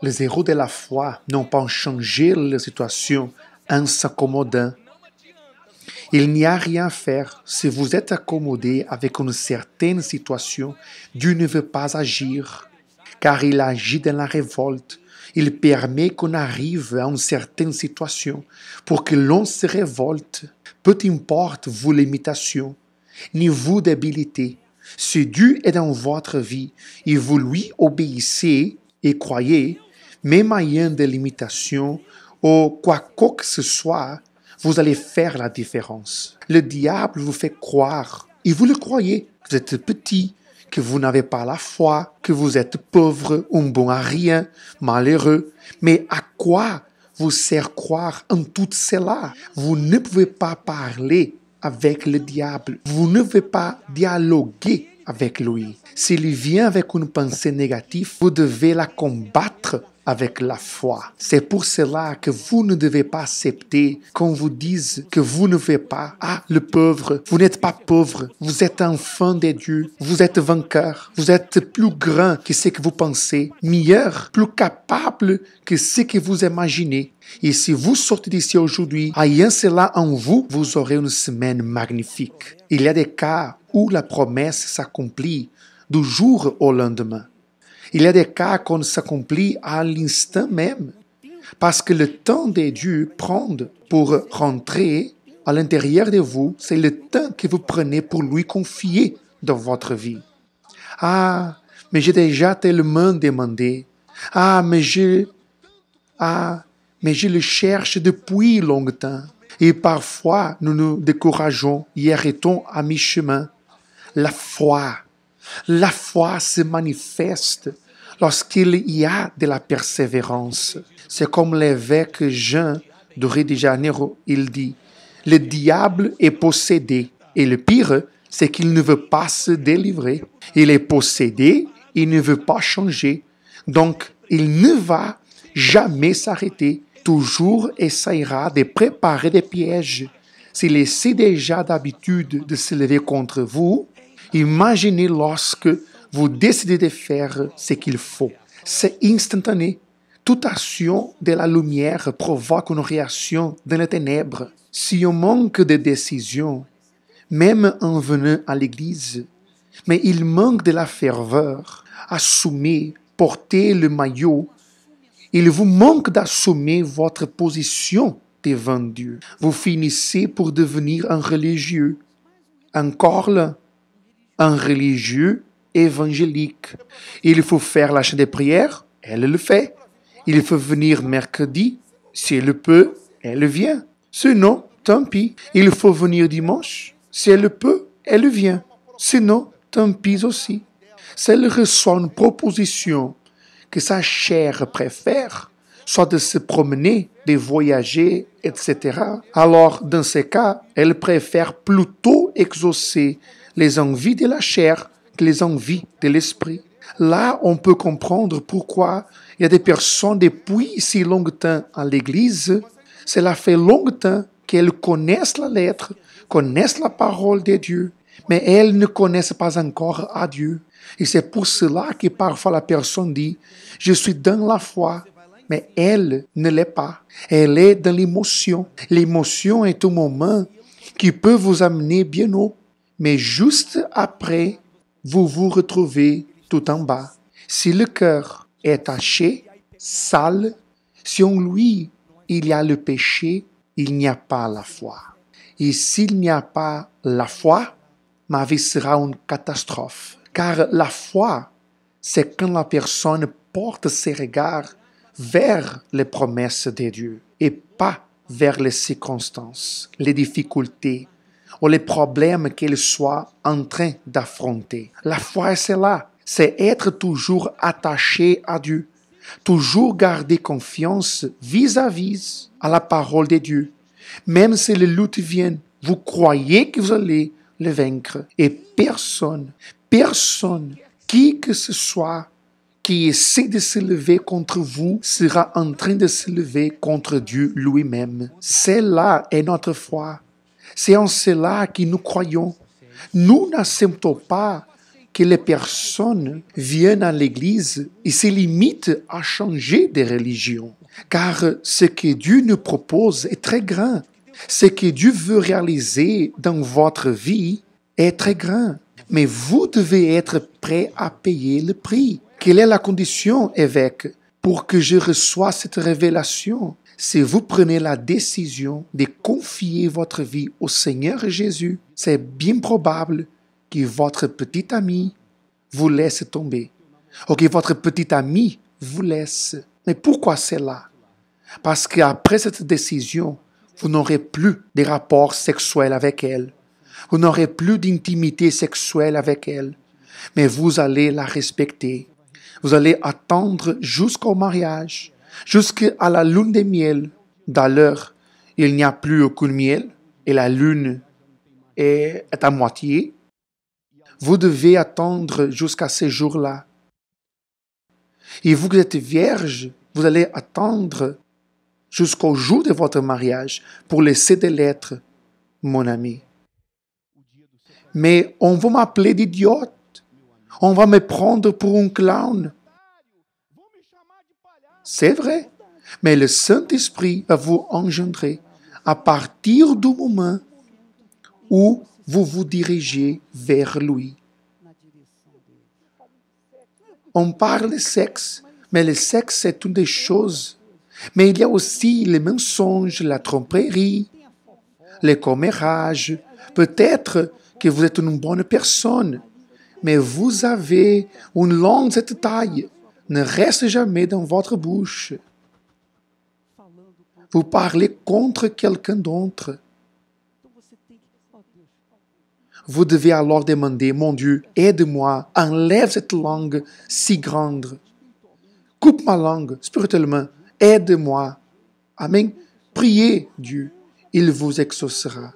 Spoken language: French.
Les héros de la foi n'ont pas changé la situation en s'accommodant. Il n'y a rien à faire. Si vous êtes accommodé avec une certaine situation, Dieu ne veut pas agir, car il agit dans la révolte. Il permet qu'on arrive à une certaine situation pour que l'on se révolte. Peu importe vos limitations, ni vos débilités. Si Dieu est dans votre vie et vous lui obéissez et croyez, même ayant des limitations ou quoi que ce soit, vous allez faire la différence. Le diable vous fait croire, et vous le croyez, que vous êtes petit, que vous n'avez pas la foi, que vous êtes pauvre, un bon à rien, malheureux. Mais à quoi vous sert croire en tout cela? Vous ne pouvez pas parler avec le diable. Vous ne pouvez pas dialoguer avec lui. S'il vient avec une pensée négative, vous devez la combattre avec la foi. C'est pour cela que vous ne devez pas accepter qu'on vous dise que vous ne faites pas. Ah, le pauvre, vous n'êtes pas pauvre. Vous êtes enfant de Dieu. Vous êtes vainqueur. Vous êtes plus grand que ce que vous pensez. Meilleur, plus capable que ce que vous imaginez. Et si vous sortez d'ici aujourd'hui, ayant cela en vous, vous aurez une semaine magnifique. Il y a des cas où la promesse s'accomplit du jour au lendemain. Il y a des cas qu'on s'accomplit à l'instant même, parce que le temps de Dieu prend pour rentrer à l'intérieur de vous, c'est le temps que vous prenez pour lui confier dans votre vie. Ah, mais j'ai déjà tellement demandé. Mais je le cherche depuis longtemps. Et parfois, nous nous décourageons et arrêtons à mi-chemin. La foi se manifeste lorsqu'il y a de la persévérance. C'est comme l'évêque Jean de Rio de Janeiro, il dit, le diable est possédé. Et le pire, c'est qu'il ne veut pas se délivrer. Il est possédé, il ne veut pas changer. Donc, il ne va jamais s'arrêter. Toujours essaiera de préparer des pièges. S'il essaie déjà d'habitude de se lever contre vous, imaginez lorsque vous décidez de faire ce qu'il faut. C'est instantané. Toute action de la lumière provoque une réaction dans les ténèbres. Si on manque de décision, même en venant à l'église, mais il manque de la ferveur, assumer, porter le maillot, il vous manque d'assumer votre position devant Dieu. Vous finissez pour devenir un religieux. Encore là, un religieux évangélique. Il faut faire la chaîne de prière, elle le fait. Il faut venir mercredi, si elle peut, elle vient. Sinon, tant pis. Il faut venir dimanche, si elle peut, elle vient. Sinon, tant pis aussi. Si elle reçoit une proposition que sa chair préfère, soit de se promener, de voyager, etc., alors dans ce cas, elle préfère plutôt exaucer les envies de la chair que les envies de l'esprit. Là, on peut comprendre pourquoi il y a des personnes depuis si longtemps à l'église. Cela fait longtemps qu'elles connaissent la lettre, connaissent la parole de Dieu, mais elles ne connaissent pas encore à Dieu. Et c'est pour cela que parfois la personne dit, je suis dans la foi, mais elle ne l'est pas. Elle est dans l'émotion. L'émotion est un moment qui peut vous amener bien haut, mais juste après, vous vous retrouvez tout en bas. Si le cœur est taché, sale, si en lui il y a le péché, il n'y a pas la foi. Et s'il n'y a pas la foi, ma vie sera une catastrophe. Car la foi, c'est quand la personne porte ses regards vers les promesses de Dieu et pas vers les circonstances, les difficultés ou les problèmes qu'elle soit en train d'affronter. La foi, c'est là. C'est être toujours attaché à Dieu, toujours garder confiance vis-à-vis à la parole de Dieu. Même si les luttes viennent, vous croyez que vous allez le vaincre. Et personne, qui que ce soit, qui essaie de se lever contre vous sera en train de se lever contre Dieu lui-même. Cela est notre foi. C'est en cela que nous croyons. Nous n'acceptons pas que les personnes viennent à l'Église et se limitent à changer de religion. Car ce que Dieu nous propose est très grand. Ce que Dieu veut réaliser dans votre vie est très grand. Mais vous devez être prêt à payer le prix. Quelle est la condition, évêque, pour que je reçoive cette révélation? Si vous prenez la décision de confier votre vie au Seigneur Jésus, c'est bien probable que votre petit ami vous laisse tomber. Ou que votre petit ami vous laisse. Mais pourquoi cela? Parce qu'après cette décision, vous n'aurez plus de rapports sexuels avec elle. Vous n'aurez plus d'intimité sexuelle avec elle. Mais vous allez la respecter. Vous allez attendre jusqu'au mariage, jusqu'à la lune de miel. D'ailleurs, il n'y a plus aucun miel et la lune est à moitié. Vous devez attendre jusqu'à ce jour-là. Et vous qui êtes vierge, vous allez attendre jusqu'au jour de votre mariage pour laisser des lettres, mon ami. Mais on va m'appeler d'idiote. On va me prendre pour un clown. C'est vrai. Mais le Saint-Esprit va vous engendrer à partir du moment où vous vous dirigez vers lui. On parle de sexe, mais le sexe c'est une des choses. Mais il y a aussi les mensonges, la tromperie, les commérages. Peut-être que vous êtes une bonne personne, mais vous avez une langue de cette taille. Ne reste jamais dans votre bouche. Vous parlez contre quelqu'un d'autre. Vous devez alors demander, mon Dieu, aide-moi, enlève cette langue si grande. Coupe ma langue spirituellement, aide-moi. Amen. Priez Dieu, il vous exaucera.